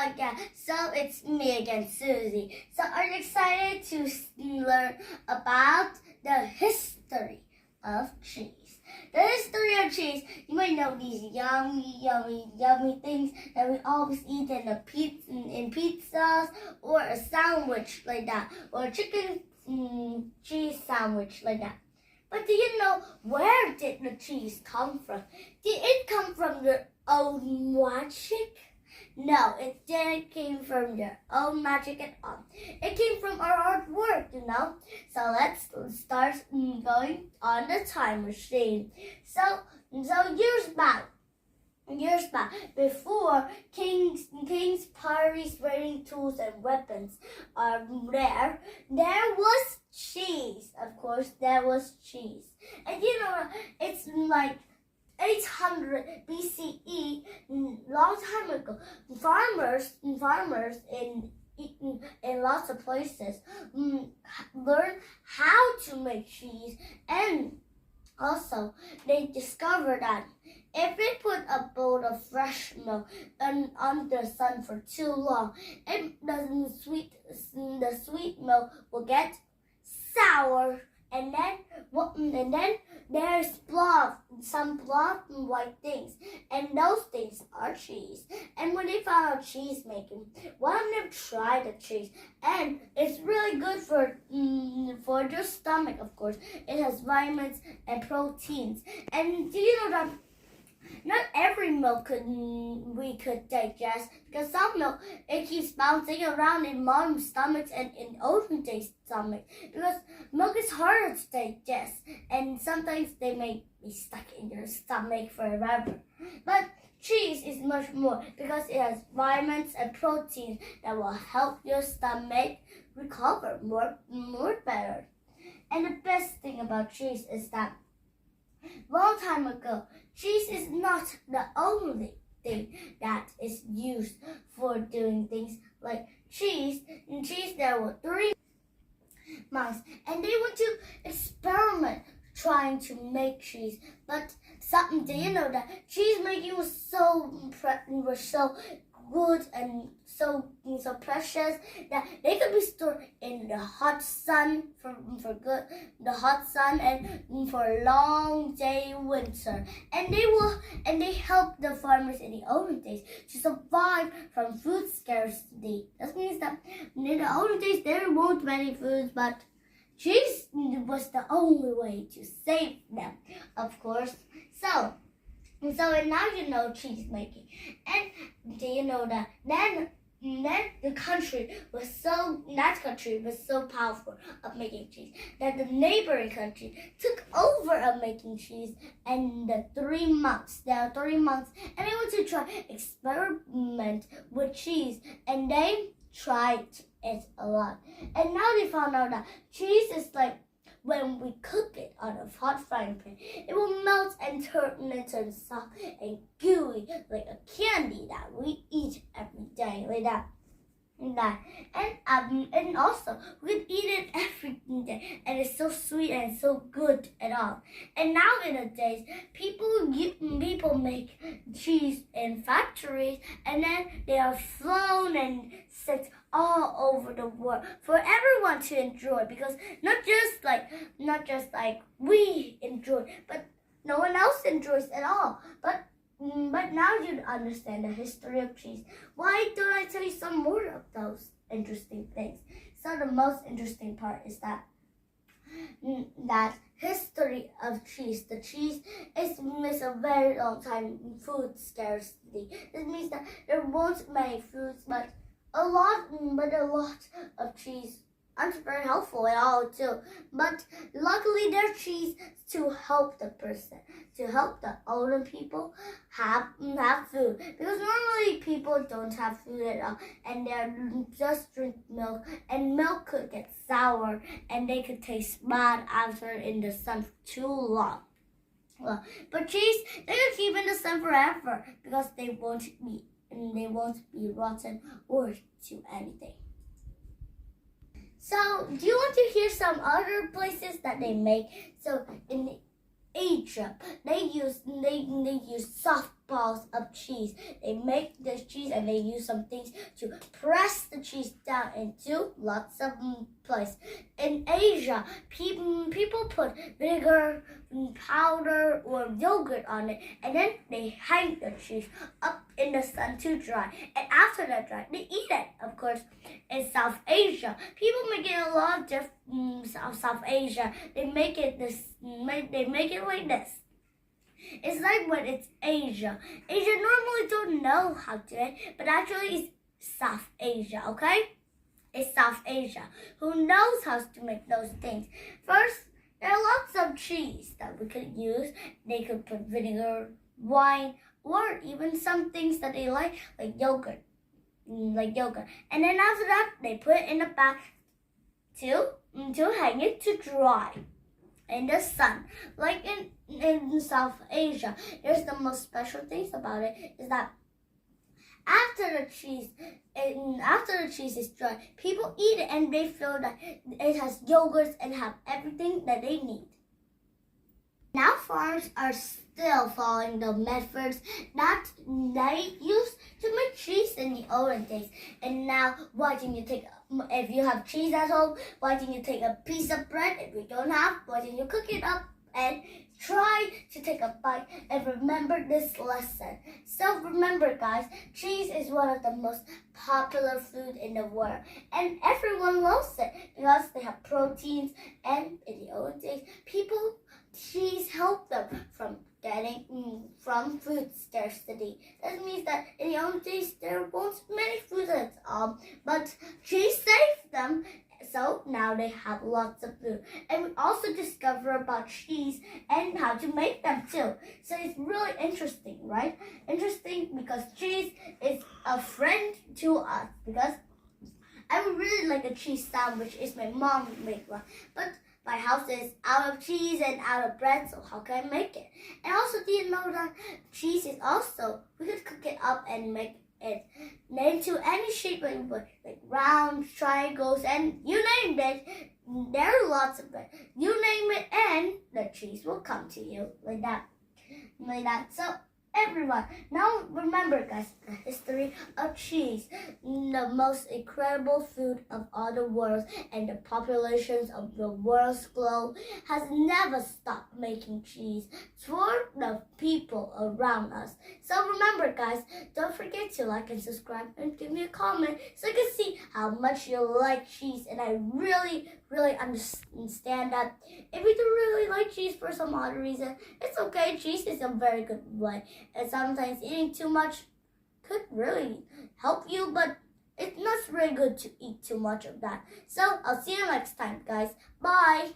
podcast. So it's me again, Susie. So are you excited to learn about the history of cheese? The history of cheese, you might know these yummy things that we always eat in in pizzas or a sandwich like that, or a chicken cheese sandwich like that. But do you know where did the cheese come from? Did it come from your own magic? No, it didn't came from your own magic at all. It came from our hard work, you know. So let's start going on the time machine. So years back, before kings, potteries, raiding tools, and weapons are there was cheese. Of course, there was cheese. And you know, it's like 800 BCE, long time ago. Farmers in lots of places learned how to make cheese, and also they discovered that if we put a bowl of fresh milk on the sun for too long, the sweet milk will get sour, and then there's some white things, and those things are cheese. And when they found out cheese making, one of them tried the cheese, and it's really good for your stomach. Of course, it has vitamins and proteins. And do you know that not every milk we could digest, because some milk it keeps bouncing around in mom's stomachs and in olden days stomach, because milk is harder to digest, and sometimes they may be stuck in your stomach forever. But cheese is much more, because it has vitamins and proteins that will help your stomach recover more better. And the best thing about cheese is that long time ago, cheese is not the only thing that is used for doing things like cheese. In cheese, there were 3 monks, and they went to experiment trying to make cheese. But do you know that cheese making was so good and so precious that they could be stored in the hot sun the hot sun and for a long day winter, and they helped the farmers in the olden days to survive from food scarcity. That means that in the olden days there weren't many foods, but cheese was the only way to save them, of course. So now you know cheese making. And do you know that then that country was so powerful of making cheese that the neighboring country took over of making cheese, and there are 3 months, and they want to try experiment with cheese, and they tried it a lot. And now they found out that cheese is like, when we cook it on a hot frying pan, it will melt and turn into soft and gooey like a candy that we eat every day, like that. And also we could eat it every day, and it's so sweet and so good at all. And nowadays, people make cheese in factories, and then they are flown and sent all over the world for everyone to enjoy, because not just like we enjoy, but no one else enjoys at all. But now you understand the history of cheese. Why don't I tell you some more of those interesting things? So the most interesting part is that history of cheese. The cheese is a very long time food scarcity. This means that there won't many foods, but a lot of cheese aren't very helpful at all too. But luckily there's cheese to help the person, to help the older people have food. Because normally people don't have food at all, and they just drink milk, and milk could get sour, and they could taste bad after in the sun for too long. But cheese, they can keep in the sun forever, because they won't be rotten or do anything. So, do you want to hear some other places that they make? So, in Egypt, they use soft balls of cheese. They make the cheese and they use some things to press the cheese down into lots of place. In Asia, people put vinegar, powder, or yogurt on it, and then they hang the cheese up in the sun to dry. And after that dry, they eat it. Of course, in South Asia, people make it a lot of different. South Asia, they make it like this. It's like when it's Asia. Asia normally don't know how to eat, but actually it's South Asia, okay? It's South Asia who knows how to make those things. First, there are lots of cheese that we could use. They could put vinegar, wine, or even some things that they like yogurt. And then after that, they put it in the back to hang it to dry in the sun. Like in South Asia, there's the most special things about it is that after the cheese is dry, people eat it and they feel that it has yogurt and have everything that they need. Now farmers are still following the methods that they used to make cheese in the olden days. And now, if you have cheese at home, why don't you take a piece of bread? If you don't have, why don't you cook it up and try to take a bite and remember this lesson. So remember, guys, cheese is one of the most popular food in the world, and everyone loves it because they have proteins. And in the old days, cheese helped them from food scarcity. That means that in the old days there weren't many foods at all, but cheese saved them. So now they have lots of food. And we also discover about cheese and how to make them too. So it's really interesting, right? Interesting because cheese is a friend to us. Because I would really like a cheese sandwich if my mom would make one. But my house is out of cheese and out of bread, so how can I make it? And also, do you know that cheese is also, we could cook it up and make it into any shape that you want, like round, triangles, and you name it. There are lots of it. You name it, and the cheese will come to you like that. So everyone, now remember, guys, the history of cheese, the most incredible food of all the world, and the populations of the world's globe has never stopped making cheese for the people around us. So remember, guys, don't forget to like and subscribe and give me a comment so I can see how much you like cheese. And I really understand that if you don't really like cheese for some odd reason, it's okay. Cheese is a very good way. And sometimes eating too much could really help you, but it's not really good to eat too much of that. So I'll see you next time, guys. Bye.